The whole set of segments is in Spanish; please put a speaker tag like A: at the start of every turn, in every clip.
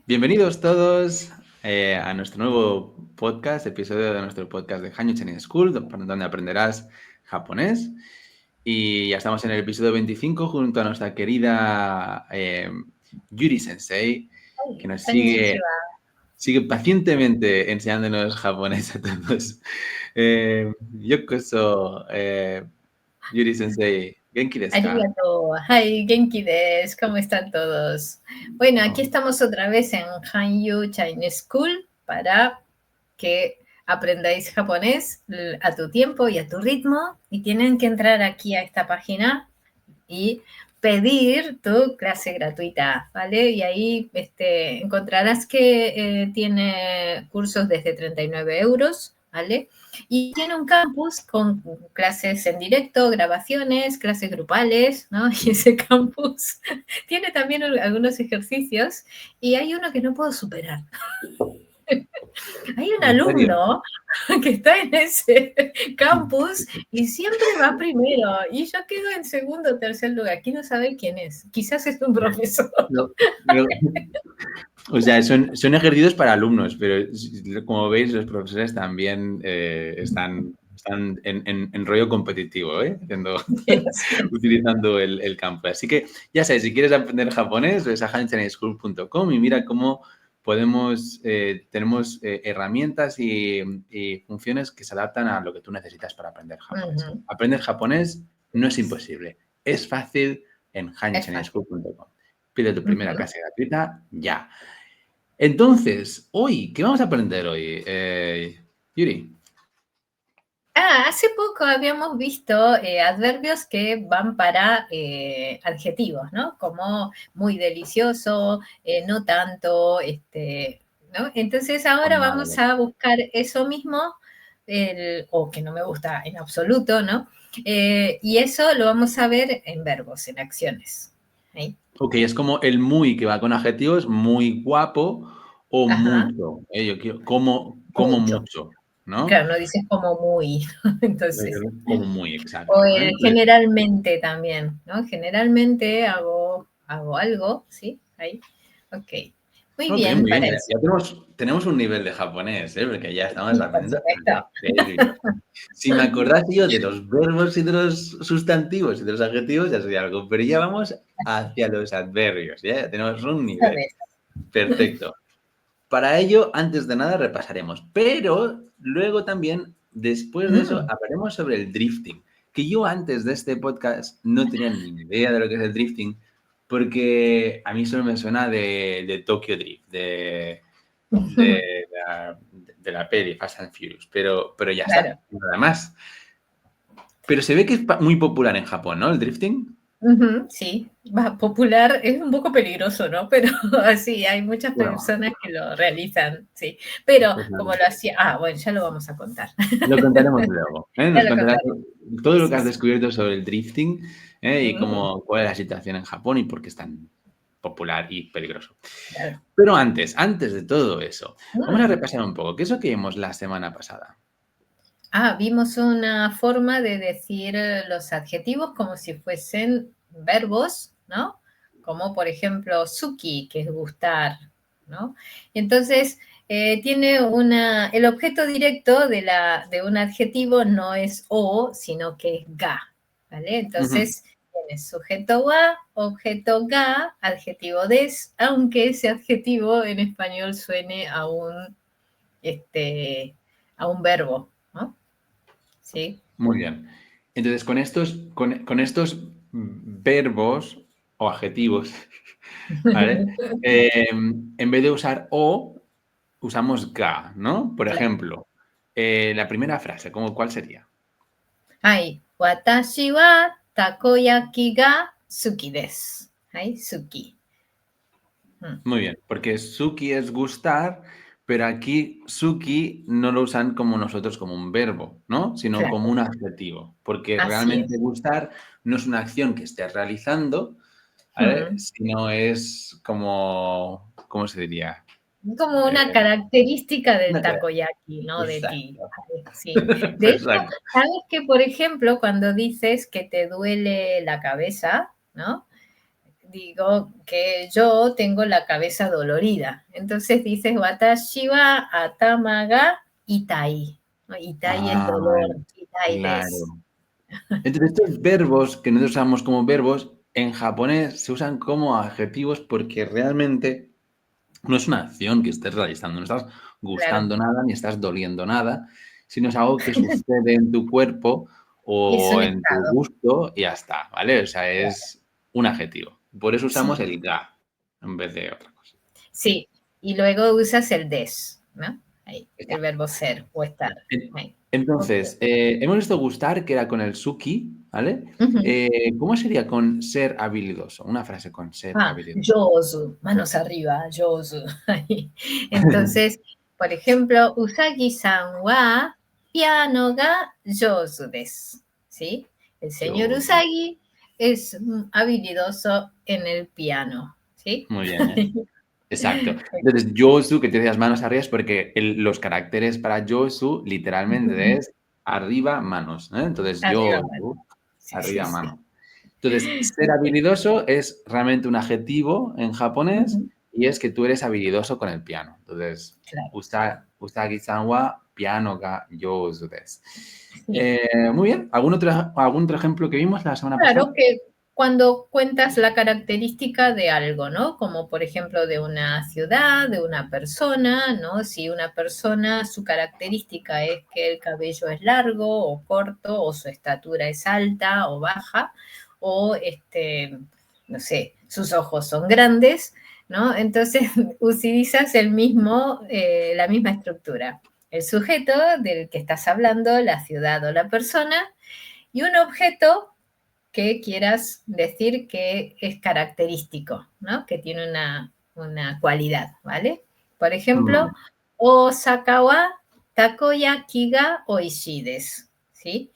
A: Bienvenidos todos a nuestro nuevo podcast, episodio de nuestro podcast de Hanyu Chinese School, donde aprenderás japonés. Y ya estamos en el episodio 25 junto a nuestra querida Yuri Sensei, que nos
B: Konnichiwa.
A: sigue pacientemente enseñándonos japonés a todos. Yokoso, Yuri Sensei, ¿genki desu ka?
B: Arigato. Hi, genki desu. ¿Cómo están todos? Bueno, aquí estamos otra vez en Hanyu Chinese School para que aprendáis japonés a tu tiempo y a tu ritmo. Y tienen que entrar aquí a esta página y pedir tu clase gratuita, ¿vale? Y ahí encontrarás que tiene cursos desde 39 euros, ¿vale? Y tiene un campus con clases en directo, grabaciones, clases grupales, ¿no? Y ese campus tiene también algunos ejercicios y hay uno que no puedo superar. Hay un
A: ¿En serio?
B: alumno que está en ese campus y siempre va primero y yo quedo en segundo o tercer lugar. Quiero saber quién es. Quizás es un profesor.
A: No, no. O sea, son ejercicios para alumnos, pero como veis, los profesores también están en rollo competitivo, utilizando el campo. Así que ya sabes, si quieres aprender japonés, ves a hanchineschool.com y mira cómo tenemos herramientas y funciones que se adaptan a lo que tú necesitas para aprender japonés.
B: Ujú.
A: Aprender japonés no es imposible, es fácil en hanchineschool.com. Pide tu primera clase gratuita ya. Entonces, hoy, ¿qué vamos a aprender hoy, Yuri?
B: Hace poco habíamos visto adverbios que van para adjetivos, ¿no? Como muy delicioso, no tanto, ¿no? Entonces ahora vamos a buscar eso mismo, o que no me gusta en absoluto, ¿no? Y eso lo vamos a ver en verbos, en acciones. ¿Sí?
A: Ok, es como el muy que va con adjetivos, muy guapo o
B: Ajá,
A: mucho. Yo quiero como
B: mucho.
A: mucho, ¿no?
B: Claro, no dices como muy, entonces.
A: Como muy,
B: O
A: exacto. Entonces,
B: generalmente también, ¿no? Generalmente hago algo, ¿sí? Ahí. Ok. Muy
A: ok,
B: bien
A: muy bien.
B: para
A: Ya,
B: eso.
A: ya tenemos un nivel de japonés, porque ya estamos
B: Sí, por
A: aprendiendo
B: supuesto.
A: adverbios. Si me acordase yo de los verbos y de los sustantivos y de los adjetivos, ya sería algo. Pero ya vamos hacia los adverbios, ya tenemos un nivel.
B: ¿Sabes?
A: Perfecto. Para ello, antes de nada, repasaremos. Pero luego también, después de eso, hablaremos sobre el drifting. Que yo antes de este podcast no tenía ni idea de lo que es el drifting, porque a mí solo me suena de Tokyo Drift, de la peli Fast and Furious, pero ya
B: Claro.
A: está, nada más. Pero se ve que es muy popular en Japón, ¿no? El drifting.
B: Sí, va popular, es un poco peligroso, ¿no? Pero sí, hay muchas
A: Bueno,
B: personas que lo realizan, sí. Pero
A: pues
B: como
A: nada.
B: lo hacía, bueno, ya lo vamos a contar.
A: Lo contaremos luego.
B: Ya
A: Nos
B: lo
A: contarás
B: contaré.
A: todo
B: Sí,
A: lo que
B: sí,
A: has
B: sí.
A: descubierto sobre el drifting y cuál es la situación en Japón y por qué es tan popular y peligroso.
B: Claro.
A: Pero antes de todo eso, vamos a
B: Mm.
A: repasar un poco. ¿Qué es lo que vimos la semana pasada?
B: Vimos una forma de decir los adjetivos como si fuesen verbos, ¿no? Como por ejemplo suki, que es gustar, ¿no? Entonces, tiene el objeto directo de un adjetivo no es o, sino que es ga, ¿vale? Entonces, tiene sujeto wa, objeto ga, adjetivo des, aunque ese adjetivo en español suene a un verbo, ¿no? Sí.
A: Muy bien. Entonces, con estos verbos o adjetivos, ¿vale? En vez de usar o, usamos ga, ¿no? Por
B: Claro.
A: ejemplo, la primera frase, ¿cuál sería?
B: Watashi wa takoyaki ga suki desu. Suki.
A: Muy bien, porque suki es gustar, pero aquí suki no lo usan como nosotros como un verbo, ¿no? Sino como
B: Claro,
A: un adjetivo, porque
B: así
A: realmente
B: es.
A: gustar no es una acción que estés realizando, ¿vale? Sino es como, ¿cómo se diría?
B: Como una
A: Eh,
B: característica del
A: una cara-
B: takoyaki, ¿no? De ti.
A: Exacto.
B: Sí. De hecho,
A: Exacto.
B: sabes que, por ejemplo, cuando dices que te duele la cabeza, ¿no? digo que yo tengo la cabeza dolorida. Entonces dices, watashi wa atama ga itai. ¿No? Itai es dolor, itai desu.
A: Claro. Entonces, estos verbos que nosotros usamos como verbos, en japonés se usan como adjetivos porque realmente no es una acción que estés realizando, no estás
B: Claro.
A: gustando nada ni estás doliendo nada, sino es algo que sucede en tu cuerpo
B: Y es
A: o
B: un
A: en tu
B: estado.
A: gusto y ya está, ¿vale? O sea,
B: Claro.
A: es un adjetivo. Por eso usamos
B: Sí,
A: el ga en vez de otra cosa.
B: sí. Y luego usas el des, ¿no? Ahí, el
A: Está.
B: verbo ser o estar. Ahí. Ok.
A: Entonces, hemos visto gustar, que era con el suki, ¿vale?
B: Ujú.
A: ¿Cómo sería con ser habilidoso? Una frase con ser
B: Ah,
A: habilidoso.
B: yozu, manos arriba, yozu. Ahí. Entonces, por ejemplo, Usagi-san wa piano ga yozu desu, ¿sí? El señor
A: Yo,
B: Usagi es habilidoso en el piano, ¿sí?
A: muy bien, ¿eh? Exacto. Entonces, Yosu, que tienes las manos arriba, es porque los caracteres para Yosu literalmente es arriba, manos, ¿eh? Entonces,
B: Arriba, mano.
A: Yosu,
B: Sí, sí,
A: arriba,
B: sí.
A: mano. Entonces, ser habilidoso es realmente un adjetivo en japonés
B: Ujú,
A: y es que tú eres habilidoso con el piano. Entonces,
B: claro.
A: Usagi-san wa piano ga yosu desu.
B: Sí.
A: Muy bien. ¿Algún otro ejemplo que vimos la semana
B: Claro
A: pasada?
B: que cuando cuentas la característica de algo, ¿no? Como por ejemplo de una ciudad, de una persona, ¿no? Si una persona, su característica es que el cabello es largo o corto, o su estatura es alta o baja, o no sé, sus ojos son grandes, ¿no? Entonces utilizas la misma estructura. El sujeto del que estás hablando, la ciudad o la persona, y un objeto que quieras decir que es característico, ¿no? Que tiene una cualidad, ¿vale? Por ejemplo,
A: Mm,
B: Osaka wa takoyaki ga oishii desu, ¿sí?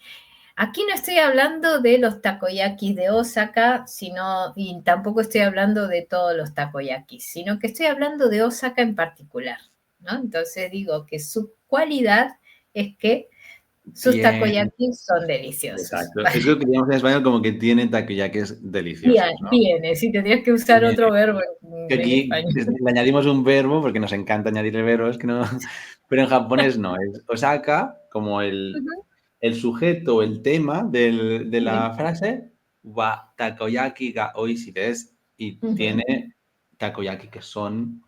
B: Aquí no estoy hablando de los takoyakis de Osaka, sino, y tampoco estoy hablando de todos los takoyakis, sino que estoy hablando de Osaka en particular, ¿no? Entonces digo que su cualidad es que sus
A: bien.
B: takoyakis son deliciosos.
A: Exacto. Es lo que diríamos en español como que tiene takoyakis
B: Bien,
A: deliciosos, ¿no?
B: tiene, sí, tendrías que usar
A: Bien.
B: otro verbo
A: Que
B: en
A: aquí
B: español.
A: le añadimos un verbo porque nos encanta añadirle verbos, que no, pero en japonés no. Es Osaka como
B: Ujú,
A: el sujeto, el tema de
B: sí,
A: la frase, wa takoyaki ga oishi desu, y
B: ujú,
A: tiene takoyaki que son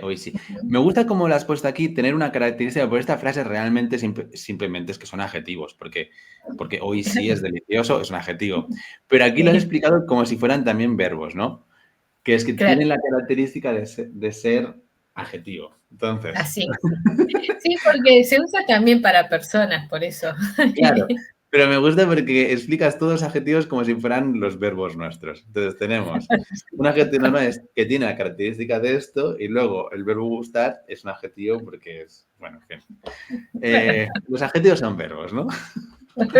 A: oishi.
B: ujú.
A: Me gusta como lo has puesto aquí, tener una característica, por esta frase realmente simplemente es que son adjetivos, porque oishi es delicioso, es un adjetivo. Pero aquí lo has
B: Sí,
A: explicado como si fueran también verbos, ¿no? Que es que
B: claro,
A: tienen la característica de ser adjetivo. Entonces,
B: así es. Sí, porque se usa también para personas, por eso.
A: claro, pero me gusta porque explicas todos los adjetivos como si fueran los verbos nuestros. Entonces tenemos un adjetivo normal que tiene la característica de esto y luego el verbo gustar es un adjetivo porque es, bueno, en fin.
B: Bueno,
A: Los adjetivos son verbos, ¿no?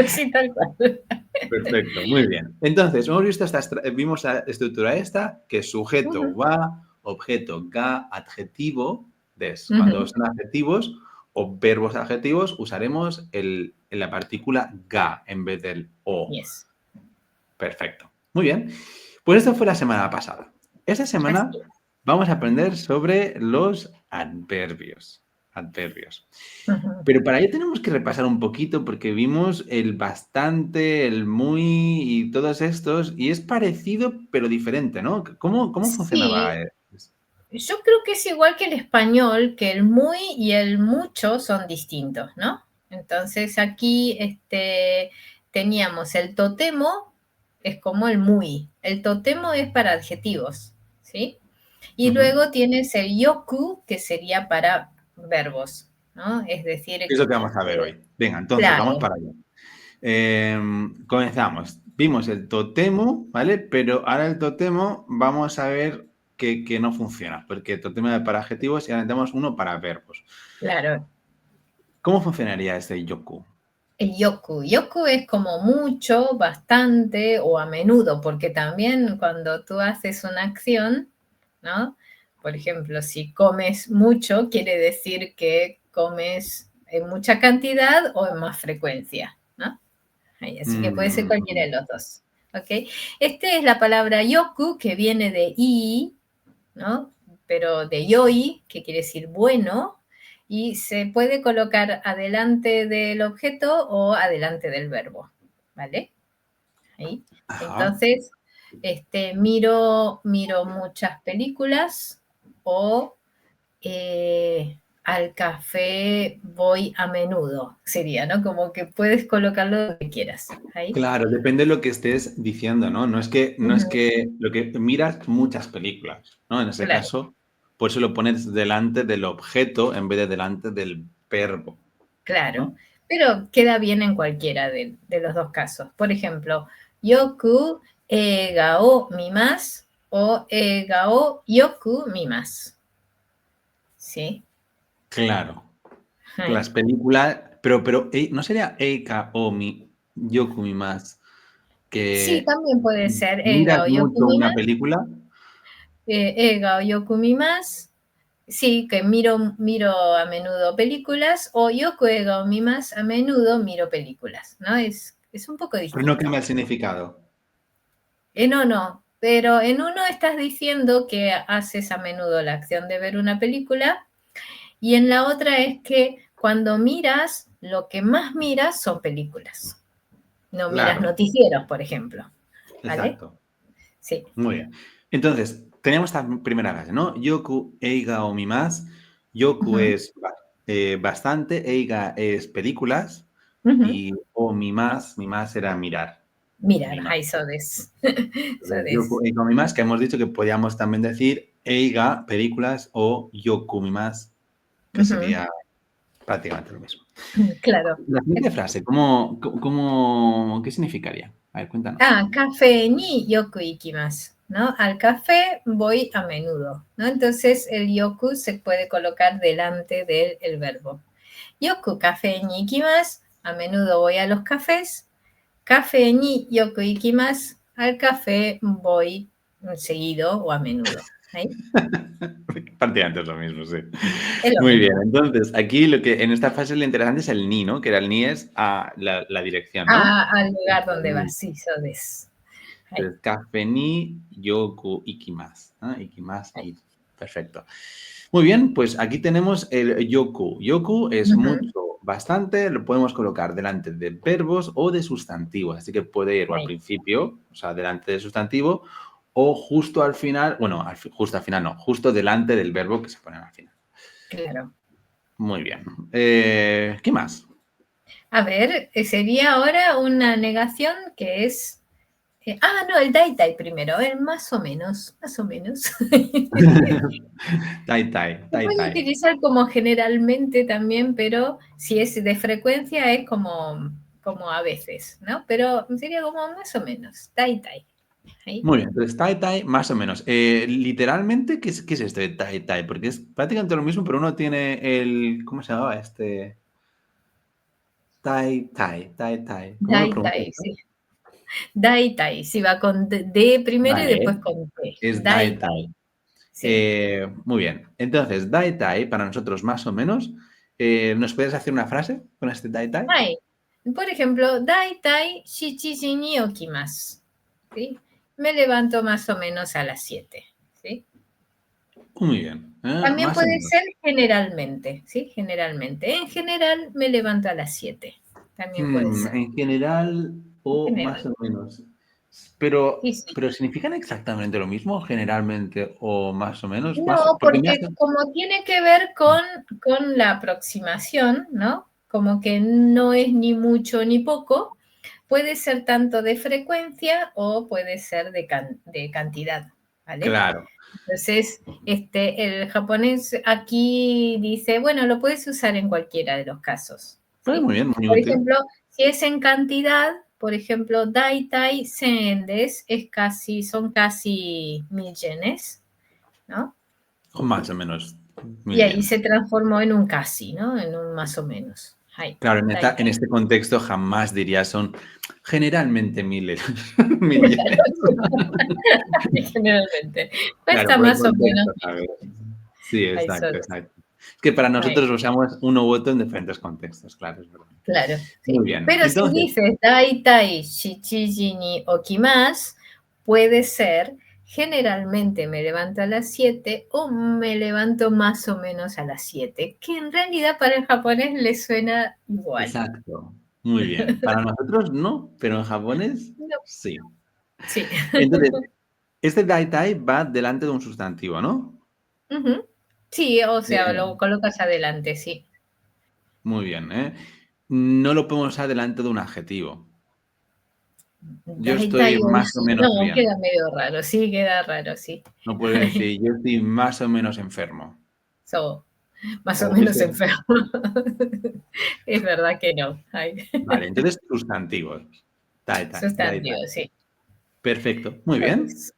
B: sí, tal cual.
A: Perfecto, muy bien. Entonces, hemos visto vimos la estructura esta, que es sujeto
B: Ujú,
A: va, objeto ga, adjetivo des. Cuando
B: ujú.
A: son adjetivos o verbos adjetivos, usaremos la partícula ga en vez del o.
B: Yes,
A: Perfecto. Muy bien. Pues esto fue la semana pasada. Esta
B: así
A: semana
B: es.
A: vamos a aprender sobre los adverbios. Adverbios.
B: Ujú.
A: Pero para ello tenemos que repasar un poquito porque vimos el bastante, el muy y todos estos, y es parecido pero diferente, ¿no? ¿Cómo funcionaba?
B: Sí, yo creo que es igual que el español, que el muy y el mucho son distintos, ¿no? Entonces aquí teníamos el totemo, es como el muy. El totemo es para adjetivos, ¿sí? Y
A: Ujú.
B: luego tienes el yoku, que sería para verbos, ¿no? Es decir,
A: Es lo que vamos a ver hoy. Venga, entonces, vamos
B: claro,
A: para allá. Comenzamos. Vimos el totemo, ¿vale? Pero ahora el totemo vamos a ver que no funciona, porque el totemo es para adjetivos y ahora necesitamos uno para verbos.
B: claro.
A: ¿Cómo funcionaría este yoku?
B: El yoku. Yoku es como mucho, bastante o a menudo, porque también cuando tú haces una acción, ¿no? Por ejemplo, si comes mucho, quiere decir que comes en mucha cantidad o en más frecuencia, ¿no? Así que puede ser cualquiera
A: Mm,
B: de los dos. ¿ok? Este es la palabra yoku, que viene de i, ¿no? Pero de yoi, que quiere decir bueno, y se puede colocar adelante del objeto o adelante del verbo, ¿vale? Ahí. Entonces, miro muchas películas o al café voy a menudo, sería, ¿no? Como que puedes colocarlo donde quieras. Ahí.
A: Claro, depende de lo que estés diciendo, ¿no? No es que lo que miras muchas películas, ¿no? En ese
B: Claro.
A: caso, por eso lo pones delante del objeto en vez de delante del verbo.
B: Claro,
A: ¿no?
B: pero queda bien en cualquiera de los dos casos. Por ejemplo, yoku ga o mimasu o ga o yoku mimasu. ¿Sí?
A: Claro.
B: Ahí.
A: Las películas, pero ¿no sería Eika o mi Yokumi más
B: Sí,
A: que
B: también puede ser
A: miras
B: ga o yoku
A: mucho una
B: mimasu,
A: película?
B: ga o yoku mimasu. Sí, que miro a menudo películas, o yoku ga o mimasu, a menudo miro películas, ¿no? Es un poco
A: Pero no
B: distinto.
A: cambia el significado.
B: No, pero en uno estás diciendo que haces a menudo la acción de ver una película, y en la otra es que cuando miras, lo que más miras son películas. No miras
A: Claro,
B: noticieros, por ejemplo. ¿Vale?
A: exacto.
B: Sí.
A: Muy bien. Entonces, tenemos esta primera frase, ¿no? Yoku eiga o más. Yoku
B: Ujú,
A: es bastante, eiga es películas
B: ujú.
A: y o mi más era mirar.
B: Mirar,
A: Mima.
B: ahí so des. So
A: Entonces,
B: des.
A: yoku eiga o más, que hemos dicho que podíamos también decir eiga, películas, o yoku más, que
B: Ujú.
A: sería prácticamente lo mismo.
B: Claro.
A: La siguiente frase, ¿qué significaría? A ver, cuéntanos.
B: Café ni yoku ikimasu, ¿no? Al café voy a menudo, ¿no? Entonces el yoku se puede colocar delante del verbo. Yoku café ni ikimasu, a menudo voy a los cafés. Café ni yoku ikimasu, al café voy seguido o a menudo. ¿Ahí?
A: Prácticamente es lo mismo, sí.
B: Es lo
A: Muy bien,
B: mismo.
A: entonces aquí lo que en esta fase lo interesante es el ni, ¿no? Que era el ni es a la dirección, ¿no?
B: Al lugar donde
A: Ni.
B: vas, sí, so des. Ahí,
A: Entonces, café ni yoku ikimasu, ¿no? Ikimasu,
B: ahí.
A: perfecto. Muy bien, pues aquí tenemos el yoku. Yoku es
B: Ujú,
A: mucho, bastante, lo podemos colocar delante de verbos o de sustantivos, así que puede ir o al
B: ahí.
A: principio, o sea, delante del sustantivo, o justo al final, bueno, justo al final no, justo delante del verbo que se pone al final.
B: Claro.
A: Muy bien. ¿Qué más?
B: A ver, sería ahora una negación que es. No, el daitai primero, el más o menos, más o menos. Se
A: Tai tai, tai
B: puede
A: tai.
B: utilizar como generalmente también, pero si es de frecuencia es como a veces, ¿no? Pero sería como más o menos, daitai. Ahí.
A: Muy bien, entonces tai tai, más o menos. Literalmente, ¿qué es esto de tai tai? Porque es prácticamente lo mismo, pero uno tiene ¿cómo se llamaba este? Tai tai, tai tai. ¿Cómo lo pronuncias?
B: Daitai, sí. Daitai, sí, va con D primero y
A: Vale,
B: después con T.
A: es dai tai.
B: Daitai, sí.
A: Muy bien. Entonces, dai tai, para nosotros más o menos, ¿nos puedes hacer una frase con este dai tai?
B: Hai. Por ejemplo, daitai shichiji ni okimasu. ¿Sí? Me levanto más o menos a las 7. ¿Sí?
A: Muy bien.
B: También
A: Más o
B: puede
A: menos.
B: ser generalmente, ¿sí? Generalmente. En general me levanto a las 7. También puede ser.
A: En general
B: En
A: o más
B: general.
A: o menos. Pero,
B: Y sí.
A: pero ¿significan exactamente lo mismo, generalmente o más o menos?
B: No,
A: Porque me
B: porque
A: hace...
B: como tiene que ver con la aproximación, ¿no? Como que no es ni mucho ni poco, puede ser tanto de frecuencia o puede ser de cantidad, ¿vale?
A: Claro.
B: Entonces, el japonés aquí dice, bueno, lo puedes usar en cualquiera de los casos,
A: Pues
B: ¿sí?
A: muy bien, muy
B: Por
A: útil.
B: ejemplo, si es en cantidad, por ejemplo, daitai 100 des son casi 1000 yenes, ¿no?
A: O más o menos. Muy
B: Y ahí
A: bien.
B: se transformó en un casi, ¿no? En un más o menos. Hai,
A: Claro, en
B: daitai.
A: este contexto jamás diría son generalmente miles, mil yenes.
B: Generalmente.
A: Claro,
B: Cuesta
A: por el
B: más o menos
A: contexto, ¿sabes? Sí,
B: ahí
A: exacto,
B: soles.
A: exacto. Es que para nosotros usamos uno u otro en diferentes contextos, claro, es verdad.
B: Claro, sí.
A: Muy bien.
B: Pero
A: Entonces,
B: si dices daitai shichiji ni okimasu, puede ser generalmente me levanto a las 7 o me levanto más o menos a las 7, que en realidad para el japonés le suena igual.
A: exacto. Muy bien. Para nosotros no, pero en japonés
B: No.
A: sí.
B: Sí.
A: Entonces, este daitai va delante de un sustantivo, ¿no?
B: Ujú. Sí, o sea,
A: Eh,
B: lo colocas adelante, sí.
A: Muy bien, ¿eh? No lo podemos usar delante de un adjetivo. Yo estoy
B: Daitai
A: más o menos
B: no,
A: bien.
B: queda medio raro, sí, queda raro, sí.
A: No puedes decir, yo estoy más o menos enfermo.
B: So, más o
A: O
B: menos
A: estoy...
B: enfermo. Es verdad que no. Ay.
A: Vale, entonces sustantivos. Daitai, daitai.
B: Sustantivo, sí.
A: Perfecto, muy bien.
B: Entonces,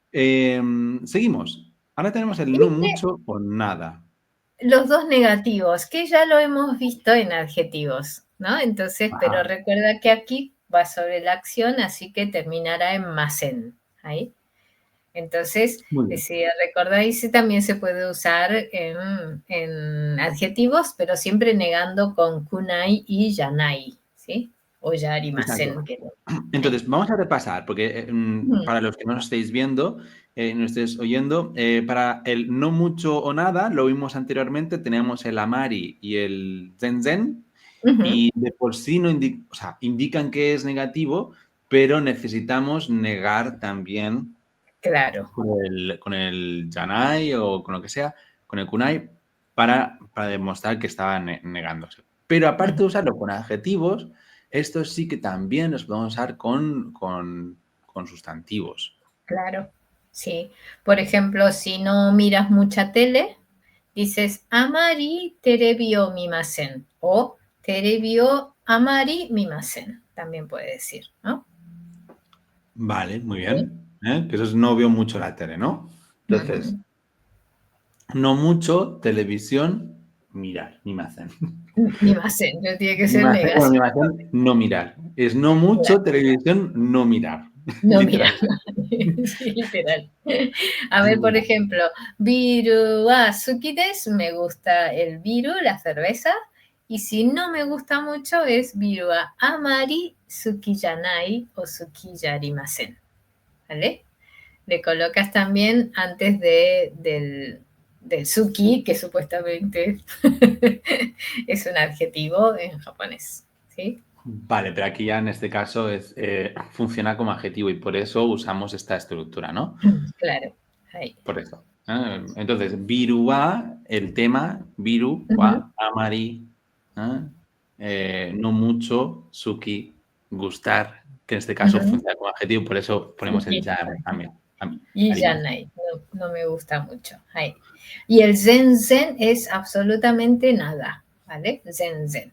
A: Seguimos. Ahora tenemos el no
B: ¿viste?
A: mucho o nada.
B: Los dos negativos, que ya lo hemos visto en adjetivos, ¿no? Entonces, pero
A: Ajá,
B: recuerda que aquí va sobre la acción, así que terminará en masen. Ahí. Entonces,
A: muy bien.
B: si recordáis, también se puede usar en adjetivos, pero siempre negando con kunai y yanai, ¿sí? O
A: Exacto.
B: yarimasen. Ahí.
A: Entonces, vamos a repasar, porque
B: Ujú,
A: para los que no nos estéis viendo, no estéis oyendo, para el no mucho o nada, lo vimos anteriormente, teníamos el amari y el zen,
B: ujú,
A: y de por sí no o sea, indican que es negativo, pero necesitamos negar también
B: claro,
A: con el yanai o con lo que sea, con el kunai, para demostrar que estaba negándose. Pero aparte de usarlo con adjetivos, esto sí que también los podemos usar con sustantivos.
B: claro, sí. Por ejemplo, si no miras mucha tele, dices amari terebi o mimasen o terebi o amari mimasen, también puede decir, ¿no?
A: Vale, muy
B: Sí.
A: bien. Que eso es no veo mucho la tele, ¿no? Entonces,
B: Ujú.
A: no mucho televisión, mirar, ni me hacen.
B: Mimasen, no tiene que
A: Ni
B: ser
A: me hacen, bueno,
B: negación.
A: ni me hacen, no mirar. Es no mucho televisión, no mirar.
B: No, mira,
A: Literal.
B: sí, literal. A ver,
A: Muy
B: por
A: bien.
B: ejemplo, biru wa suki desu, me gusta el biru, la cerveza, y si no me gusta mucho es biru wa amari suki janai o suki yarimasen, ¿vale? Le colocas también antes del suki, que supuestamente es un adjetivo en japonés, ¿sí?
A: Vale, pero aquí ya en este caso funciona como adjetivo y por eso usamos esta estructura, ¿no?
B: Claro, ahí.
A: Por eso. Entonces, biru wa, el tema, biru
B: Ujú.
A: wa amari, ¿eh? No mucho, suki, gustar, que en este caso
B: Ujú.
A: funciona como adjetivo, por eso ponemos el
B: Suki.
A: ya también.
B: Y ya
A: Arimasu.
B: no, no me gusta mucho. Ahí. Y el zen zen es absolutamente nada, ¿vale? Zen zen,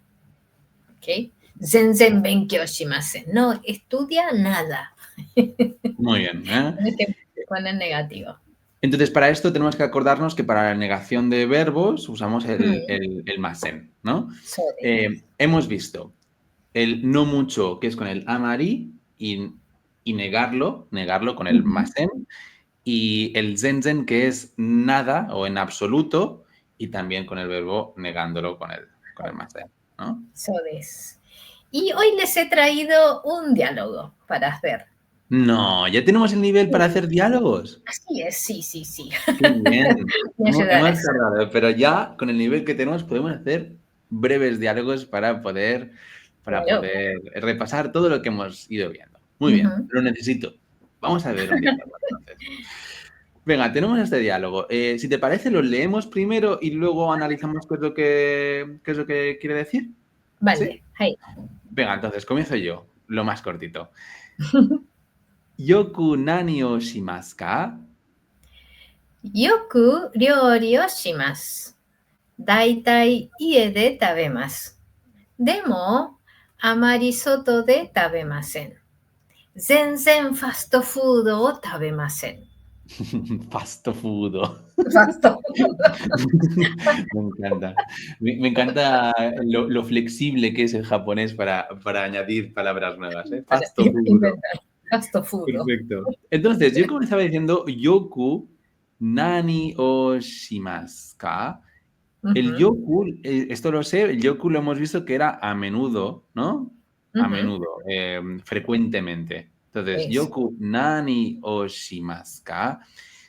B: ¿ok? Zen zen benkyou shimasen. No estudia nada.
A: Muy bien, ¿eh?
B: Tienes que poner negativo.
A: Entonces, para esto tenemos que acordarnos que para la negación de verbos usamos
B: Mm,
A: el masen, ¿no?
B: sorry.
A: Hemos visto el no mucho, que es con el amari, y negarlo con el
B: Ujú.
A: masen, y el zen, que es nada o en absoluto, y también con el verbo negándolo con el masen, ¿no?
B: So this. Y hoy les he traído un diálogo para hacer.
A: No, ya tenemos el nivel para hacer diálogos.
B: Así es, sí, sí, sí.
A: Qué bien.
B: Me
A: Hemos
B: ayudarás.
A: tardado, pero ya con el nivel que tenemos podemos hacer breves diálogos para
B: Claro.
A: poder repasar todo lo que hemos ido viendo. Muy bien,
B: Ujú.
A: lo necesito. Vamos a ver un diálogo entonces. Venga, tenemos este diálogo. Si te parece, lo leemos primero y luego analizamos qué es lo que quiere decir. ¿Sí?
B: Vale, ahí.
A: Venga, entonces comienzo yo, lo más cortito. Yoku nani o shimasu ka?
B: Yoku ryori o shimasu. Daitai ie de tabemasu. Demo, amari soto de tabemasen. Zenzen fast food o tabemasen.
A: Fast food.
B: Fast food.
A: Me encanta. Me encanta lo flexible que es el japonés para añadir palabras nuevas, ¿eh?
B: Para
A: Fast food.
B: inventar. Fast food.
A: Perfecto. Entonces, yo comenzaba diciendo yoku nani o shimasu ka. El yoku, esto lo sé, el yoku lo hemos visto que era a menudo, ¿no? A menudo, frecuentemente. Entonces,
B: Eso.
A: yoku nani o shimasu ka?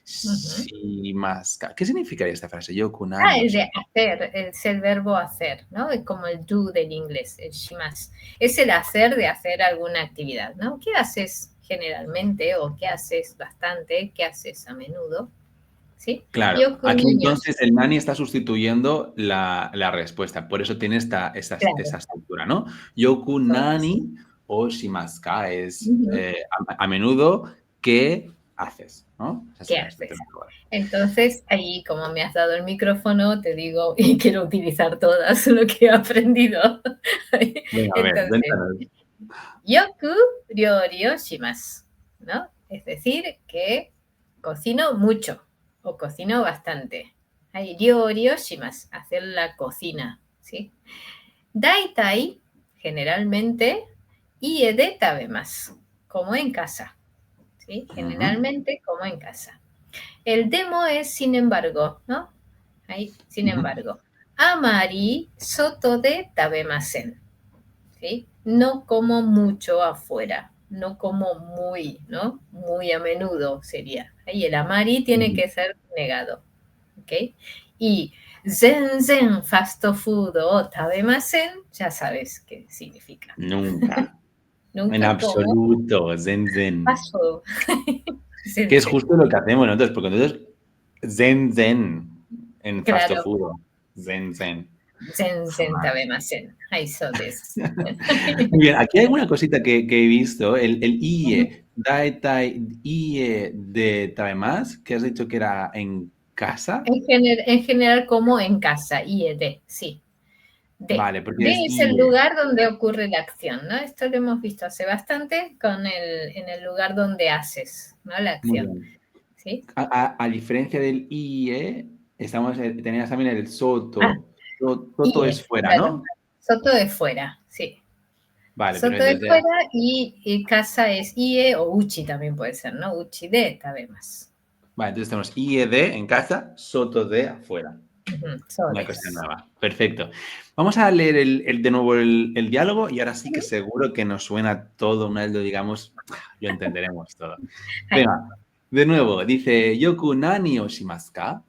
A: Shimasu ka. ¿Qué significaría esta frase? Yoku nani o
B: El de
A: shimasu ka.
B: hacer, es el verbo hacer, ¿no? Es como el do del inglés, el shimas. Es el hacer de hacer alguna actividad, ¿no? ¿Qué haces generalmente o qué haces bastante? ¿Qué haces a menudo? ¿Sí?
A: Claro,
B: Yoku
A: aquí
B: nani o
A: entonces el nani está sustituyendo la respuesta, por eso tiene esta
B: claro.
A: estructura, ¿no? Yoku
B: Entonces,
A: nani o shimasu ka es a menudo ¿qué haces? ¿No? Esa
B: ¿qué
A: sería el
B: haces?
A: primer lugar.
B: Entonces, ahí, como me has dado el micrófono, te digo, y quiero utilizar todas lo que he aprendido.
A: Venga, a ver,
B: Entonces,
A: cuéntanos.
B: yoku ryori o shimasu, ¿no? Es decir, que cocino mucho o cocino bastante. Hay ryori o shimasu, hacer la cocina, ¿sí? Daitai, generalmente, ie de tabemasu, como en casa, ¿sí? Generalmente, como en casa. El demo es sin embargo, ¿no? Ahí, sin embargo. Amari soto de tabemasen, ¿sí? No como mucho afuera, no como muy, ¿no? Muy a menudo sería. Ahí el amari tiene que ser negado, ¿ok? Y zenzen fast food o tabemasen, ya sabes qué significa.
A: Nunca, en
B: Nunca como
A: absoluto, zen zen.
B: fast food.
A: Que es
B: Zenzen.
A: justo lo que hacemos nosotros, porque nosotros zen zen en fast
B: Claro,
A: food, zen zen.
B: zenzen tabemasen. Ahí so des.
A: Muy bien, aquí hay una cosita que he visto, el IE, Daetai IE de Tabemas, que has dicho que era en casa.
B: En general, como en casa, IED, sí. D.
A: Vale, porque es
B: D es el
A: IE.
B: lugar donde ocurre la acción, ¿no? Esto lo hemos visto hace bastante en el lugar donde haces, ¿no? La
A: Muy
B: acción,
A: bien.
B: ¿sí?
A: A diferencia del IE, tenías también el
B: Ah,
A: Soto. Soto
B: IE,
A: es fuera,
B: claro.
A: ¿no?
B: Soto de fuera, sí.
A: Vale, pero
B: Soto de
A: desde...
B: fuera y casa es IE o Uchi también puede ser, ¿no? Uchi de tabemas.
A: Vale, entonces tenemos IE de en casa, Soto de afuera.
B: So
A: Una cosa
B: des.
A: nueva. Perfecto. Vamos a leer de nuevo el diálogo y ahora sí que seguro que nos suena todo una vez lo digamos, lo entenderemos todo.
B: Hai.
A: Venga, de nuevo, dice Yoku nani o shimasu ka?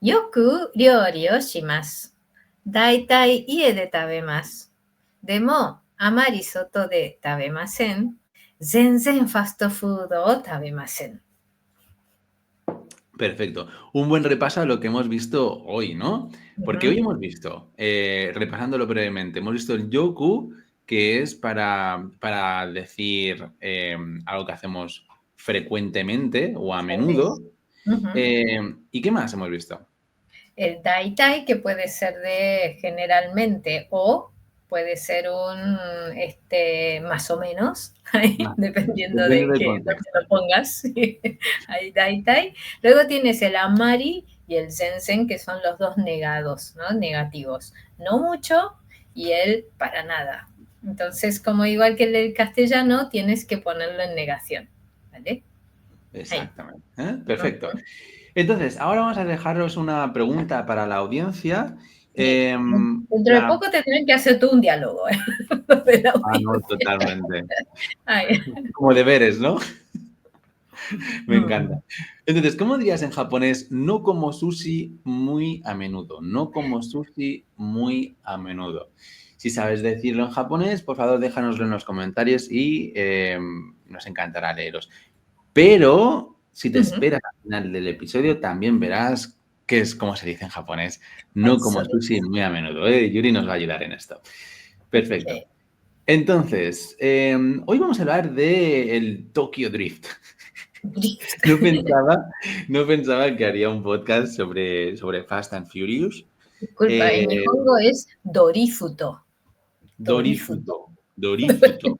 B: よく料理をします。だいたい家で食べます。でも、あまり外で食べません。全然ファストフードを食べません。
A: Perfecto. Un buen repaso a lo que hemos visto hoy, ¿no? Porque hoy hemos visto, repasándolo brevemente, hemos visto el yoku, que es para decir algo que hacemos frecuentemente o a menudo. ¿Y qué más hemos visto?
B: El daitai, que puede ser de generalmente o puede ser un más o menos,
A: Más,
B: dependiendo
A: depende
B: de
A: del
B: que dónde
A: contexto.
B: lo pongas. Hay daitai. Luego tienes el amari y el zenzen, que son los dos negados, ¿no? Negativos. No mucho y el para nada. Entonces, como igual que el del castellano, tienes que ponerlo en negación. ¿Vale? Ahí.
A: Exactamente. Perfecto. Entonces, ahora vamos a dejaros una pregunta para la audiencia.
B: Sí. Dentro de
A: La...
B: poco tendrán que hacer tú un diálogo, ¿eh? De la
A: Ah, no,
B: audiencia.
A: totalmente.
B: Ay.
A: Como deberes, ¿no? Me encanta.
B: Mm.
A: Entonces, ¿cómo dirías en japonés no como sushi muy a menudo? No como sushi muy a menudo. Si sabes decirlo en japonés, por favor déjanoslo en los comentarios y nos encantará leeros. Pero si te
B: Ujú.
A: esperas al final del episodio, también verás qué es como se dice en japonés. No como
B: Eso
A: sushi
B: es.
A: muy a menudo. Yuri nos va a ayudar en esto. Perfecto.
B: Ok.
A: Entonces, hoy vamos a hablar del Tokyo Drift.
B: Drift.
A: No pensaba, no pensaba que haría un podcast sobre Fast and Furious.
B: Disculpa, en
A: Eh,
B: Nihongo es Dorifuto. Dorifuto.
A: Dorifuto. Dorifuto.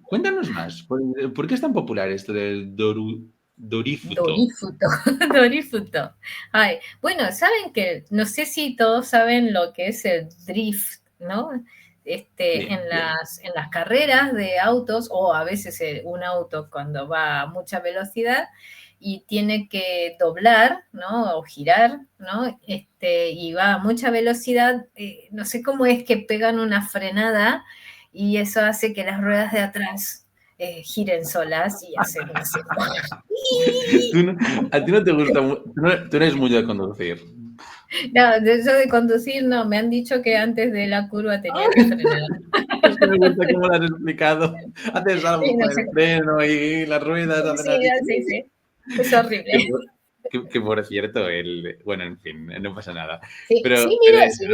A: Cuéntanos más. ¿Por qué es tan popular esto del Dorifuto?
B: Dorifuto. Dorifuto. Ay, bueno, saben que, no sé si todos saben lo que es el drift, ¿no?
A: Sí.
B: En las carreras de autos, o a veces un auto cuando va a mucha velocidad, y tiene que doblar, ¿no? O girar, ¿no? Y va a mucha velocidad, no sé cómo es que pegan una frenada y eso hace que las ruedas de atrás giren solas y hacen así.
A: A ti no te gusta, tú no eres muy de conducir.
B: No, eso de conducir no, me han dicho que antes de la curva tenía que frenar.
A: Es que me gusta cómo lo has explicado. Haces
B: Sí,
A: algo
B: no
A: con
B: sé.
A: el freno y las ruedas hacen
B: Sí,
A: así.
B: sí, sí. Es horrible.
A: Que por cierto, bueno, en fin, no pasa nada.
B: Sí,
A: Pero
B: sí
A: eso, ¿no?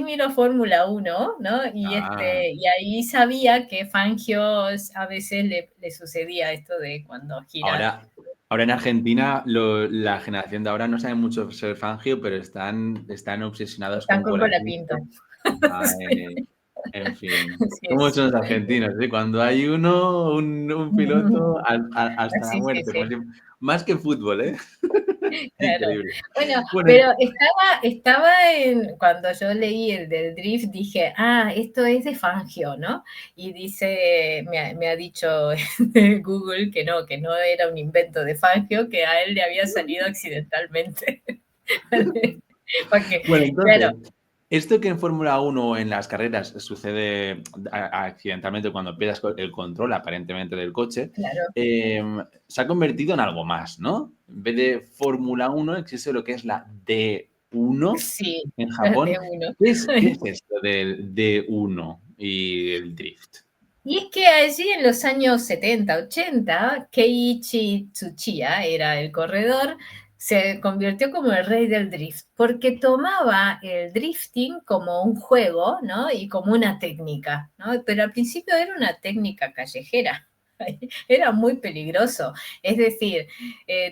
B: miro Fórmula 1, ¿no? Y,
A: Ah,
B: y ahí sabía que Fangio a veces le sucedía esto de cuando gira.
A: ahora en Argentina, la generación de ahora no sabe mucho sobre Fangio, pero están obsesionados
B: Están
A: con
B: con Colapinto.
A: Colapinto. Ay, en fin,
B: Así
A: ¿cómo
B: es.
A: son los argentinos? Cuando hay un piloto, hasta la
B: Sí, sí,
A: muerte,
B: sí.
A: más que fútbol, ¿eh?
B: Claro.
A: Increíble.
B: Bueno,
A: Bueno,
B: pero cuando yo leí el del drift, dije, esto es de Fangio, ¿no? Y me ha dicho Google que no era un invento de Fangio, que a él le había salido accidentalmente. Porque,
A: bueno,
B: claro,
A: entonces, esto que en Fórmula 1 en las carreras sucede accidentalmente cuando pierdas el control aparentemente del coche,
B: claro,
A: se ha convertido en algo más, ¿no? En vez de Fórmula 1 existe lo que es la D1
B: sí,
A: en
B: de
A: Japón.
B: uno.
A: ¿Qué es esto del D1 y el drift?
B: Y es que allí en los años 70, 80, Keiichi Tsuchiya era el corredor, se convirtió como el rey del drift, porque tomaba el drifting como un juego, ¿no? Y como una técnica, ¿no? Pero al principio era una técnica callejera. Era muy peligroso. Es decir,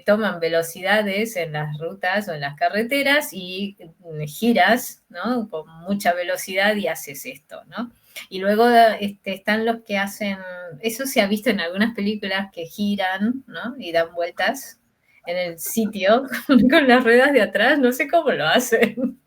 B: toman velocidades en las rutas o en las carreteras y giras, ¿no? Con mucha velocidad y haces esto, ¿no? Y luego están los que hacen, eso se ha visto en algunas películas que giran, ¿no? Y dan vueltas en el sitio con las ruedas de atrás, no sé cómo lo hacen.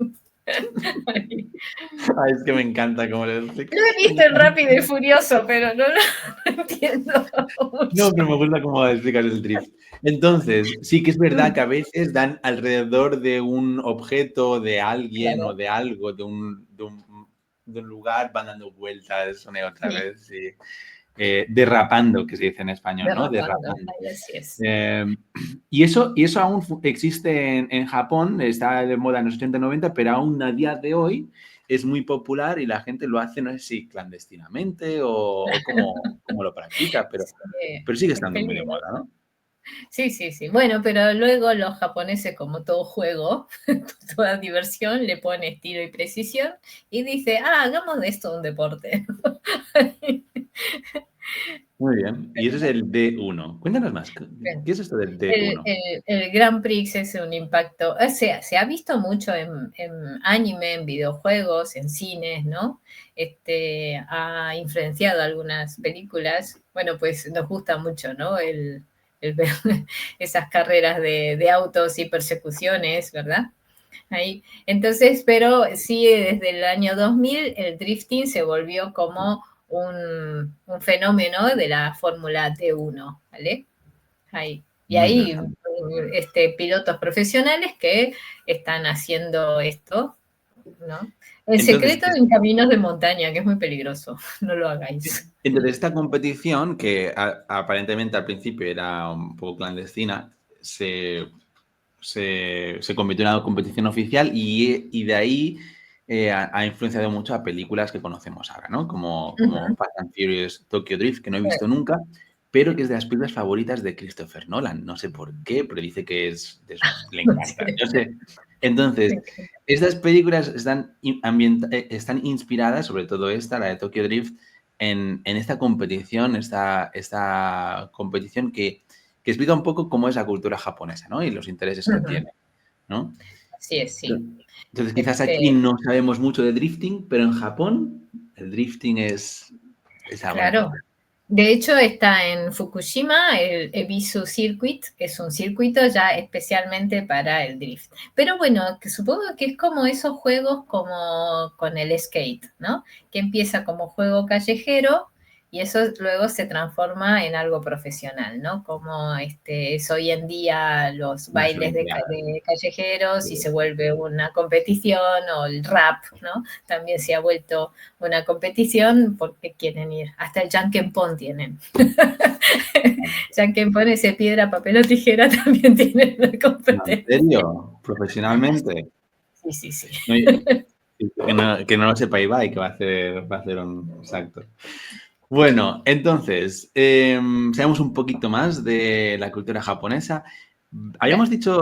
A: Ay, es que me encanta cómo lo
B: Lo
A: explicas.
B: he visto en Rápido y Furioso, pero no lo entiendo
A: No,
B: mucho.
A: pero me gusta cómo explicas el drift. Entonces, sí que es verdad que a veces dan alrededor de un objeto, de alguien o
B: Claro,
A: de algo, de un lugar, van dando vueltas una y otra
B: sí,
A: vez, sí. Derrapando, que se dice en español, ¿no?
B: derrapando,
A: Derrapando.
B: ahí así es.
A: Eh, y eso aún existe en Japón, está de moda en los 80-90, pero aún a día de hoy es muy popular y la gente lo hace, no sé si clandestinamente o cómo lo practica, pero,
B: Sí,
A: pero sigue
B: es
A: estando muy de
B: peligroso.
A: moda, ¿no?
B: Sí, sí, sí. Bueno, pero luego los japoneses, como todo juego, toda diversión, le pone estilo y precisión y dice, hagamos de esto un deporte.
A: Muy bien. Y ese es el D1. Cuéntanos más. ¿Qué es esto del
B: El,
A: D1?
B: el- el Grand Prix es un impacto, o sea, se ha visto mucho en anime, en videojuegos, en cines, ¿no? Ha influenciado algunas películas. Bueno, pues nos gusta mucho, ¿no? El ver esas carreras de autos y persecuciones, ¿verdad? Ahí. Entonces, pero sí, desde el año 2000 el drifting se volvió como un fenómeno de la Fórmula D1, ¿vale? Ahí. Y
A: Muy
B: hay
A: interesante.
B: pilotos profesionales que están haciendo esto, ¿no? En
A: Entonces,
B: secreto en caminos de montaña, que es muy peligroso, no lo hagáis.
A: entonces esta competición, que aparentemente al principio era un poco clandestina, se convirtió en una competición oficial y de ahí ha influenciado mucho a películas que conocemos ahora, ¿no? Como
B: Ujú.
A: Fast and Furious Tokyo Drift, que no he visto nunca, pero que es de las películas favoritas de Christopher Nolan. No sé por qué, pero dice que es de le encanta.
B: Sí,
A: Yo sé. Entonces, estas películas están inspiradas, sobre todo esta, la de Tokyo Drift, en esta competición, esta competición que explica un poco cómo es la cultura japonesa, ¿no? Y los intereses que
B: ujú.
A: tiene, ¿no?
B: Así es, sí.
A: Entonces, quizás aquí
B: Este,
A: no sabemos mucho de drifting, pero en Japón el drifting es algo
B: claro.
A: necesario.
B: De hecho, está en Fukushima el Ebisu Circuit, que es un circuito ya especialmente para el drift. Pero bueno, que supongo que es como esos juegos como con el skate, ¿no? Que empieza como juego callejero Y eso luego se transforma en algo profesional, ¿no? Como es hoy en día los
A: Las
B: bailes de
A: Olimpiadas.
B: callejeros y
A: Sí.
B: se vuelve una competición, o el rap, ¿no? También se ha vuelto una competición porque quieren ir. Hasta el Jankenpon tienen. Jankenpon, ese piedra, papel o tijera, también tienen una
A: ¿En
B: competencia.
A: serio? ¿Profesionalmente?
B: Sí, sí, sí.
A: No, que no lo sepa Ibai, que va a hacer un... Exacto. Bueno, entonces, sabemos un poquito más de la cultura japonesa. Habíamos dicho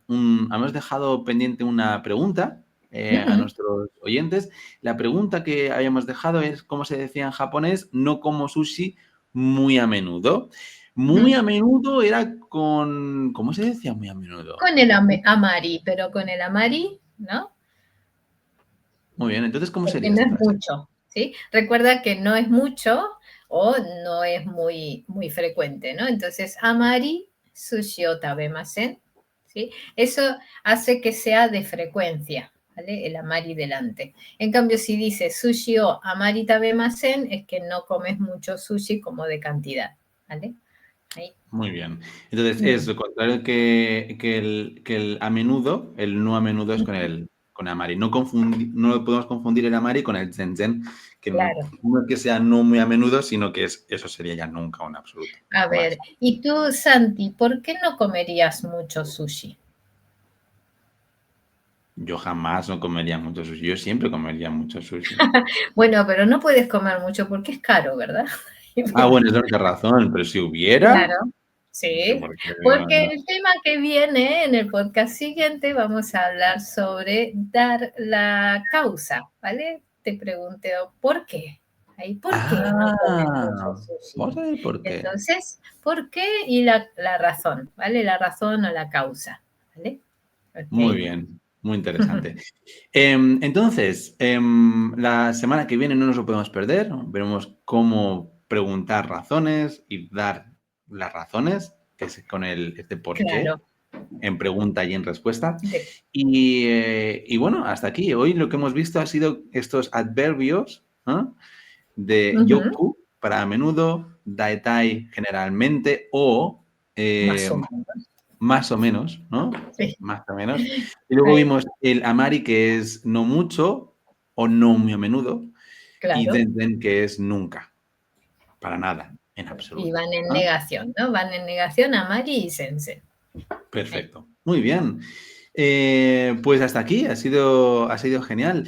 A: habíamos dejado pendiente una pregunta a nuestros oyentes. La pregunta que habíamos dejado es cómo se decía en japonés, no como sushi muy a menudo. Muy a menudo era con... ¿Cómo se decía muy a menudo?
B: Con el amari, pero con el amari, ¿no?
A: Muy bien, entonces, ¿cómo
B: Porque
A: sería
B: no
A: esa
B: es
A: frase?
B: mucho, ¿sí? Recuerda que no es mucho o no es muy, muy frecuente, ¿no? Entonces, amari sushi o tabemasen, ¿sí? Eso hace que sea de frecuencia, ¿vale? El amari delante. En cambio, si dice sushi o amari tabemasen, es que no comes mucho sushi como de cantidad, ¿vale? Ahí.
A: Muy bien. Entonces, es lo contrario que el a menudo, el no a menudo es con amari. No lo podemos confundir el amari con el zen, que
B: Claro.
A: no es que sea no muy a menudo, sino que eso sería ya nunca un absoluto.
B: A
A: Jamás.
B: ver, y tú, Santi, ¿por qué no comerías mucho sushi?
A: Yo jamás no comería mucho sushi. Yo siempre comería mucho sushi.
B: Bueno, pero no puedes comer mucho porque es caro, ¿verdad?
A: Ah, bueno, es la única razón, pero si hubiera,
B: Claro,
A: no sé
B: sí,
A: por qué.
B: porque el tema que viene en el podcast siguiente vamos a hablar sobre dar la causa, ¿vale? Te pregunté, ¿por qué? Ahí, ¿por qué no comes mucho sushi?
A: Vamos a ver por qué.
B: Entonces, ¿por qué? Y la razón, ¿vale? La razón o la causa, ¿vale?
A: Muy
B: Ok.
A: bien, muy interesante. Entonces, la semana que viene no nos lo podemos perder. Veremos cómo preguntar razones y dar las razones, que es con este por qué,
B: Claro.
A: en pregunta y en respuesta. Y bueno, hasta aquí. Hoy lo que hemos visto ha sido estos adverbios, ¿no? De yoku para a menudo, daetai generalmente o
B: Más o menos.
A: más o menos, ¿no?
B: Sí.
A: Más o menos. Y luego
B: Ahí,
A: vimos el amari, que es no mucho o no muy a menudo, y
B: claro.
A: zen, que es nunca, para nada, en
B: Y
A: absoluto.
B: van en
A: ¿Ah?
B: negación, ¿no? Van en negación a Mari y Sense.
A: Perfecto. Muy bien. Pues hasta aquí, ha sido genial.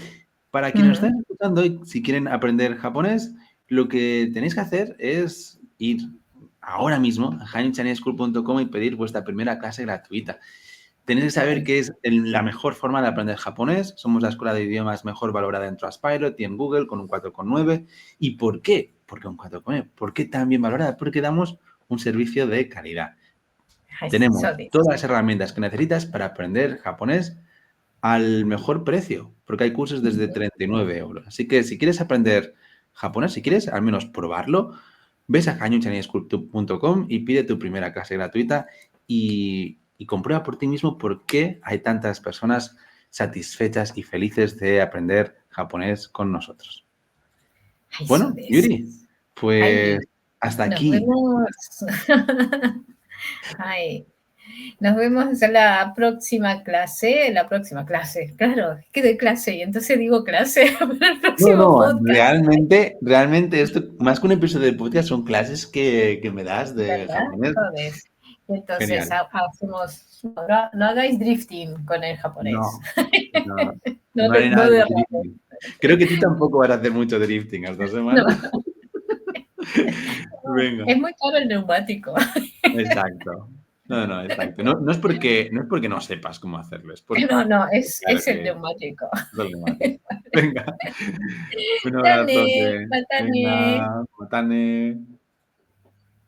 A: Para quienes nos están escuchando y si quieren aprender japonés, lo que tenéis que hacer es ir ahora mismo a hanyuchaneschool.com y pedir vuestra primera clase gratuita. Tenéis que saber que es la mejor forma de aprender japonés. Somos la escuela de idiomas mejor valorada en Trustpilot y en Google con un 4,9. ¿Y por qué? Porque un 4,9. ¿Por qué tan bien valorada? Porque damos un servicio de calidad. Tenemos todas las herramientas que necesitas para aprender japonés al mejor precio, porque hay cursos desde 39 euros. Así que si quieres aprender japonés, si quieres al menos probarlo, ves a hanyuchaneschool.com y pide tu primera clase gratuita y comprueba por ti mismo por qué hay tantas personas satisfechas y felices de aprender japonés con nosotros. Bueno, Yuri, pues
B: Ay,
A: hasta
B: nos
A: aquí.
B: vemos. Ay, nos vemos en la próxima clase. La próxima clase, claro, es que doy clase y entonces digo clase para el
A: No,
B: próximo
A: no,
B: podcast.
A: realmente esto, más que un episodio de podcast, son clases que me das de
B: ¿Verdad?
A: japonés.
B: Joder. Entonces,
A: Genial.
B: hacemos, no hagáis drifting con el japonés.
A: No, no,
B: No,
A: no haré
B: no
A: nada de
B: derrapes.
A: drifting. Creo que tú tampoco vas a hacer mucho drifting esta
B: No,
A: semana. Venga,
B: es muy caro el neumático.
A: exacto. No, no, exacto. No es porque no sepas cómo hacerlo, es
B: No,
A: porque,
B: no,
A: claro
B: es el
A: que
B: neumático.
A: es problemático. Venga, un
B: Dale,
A: abrazote.
B: Matane.
A: Venga, matane.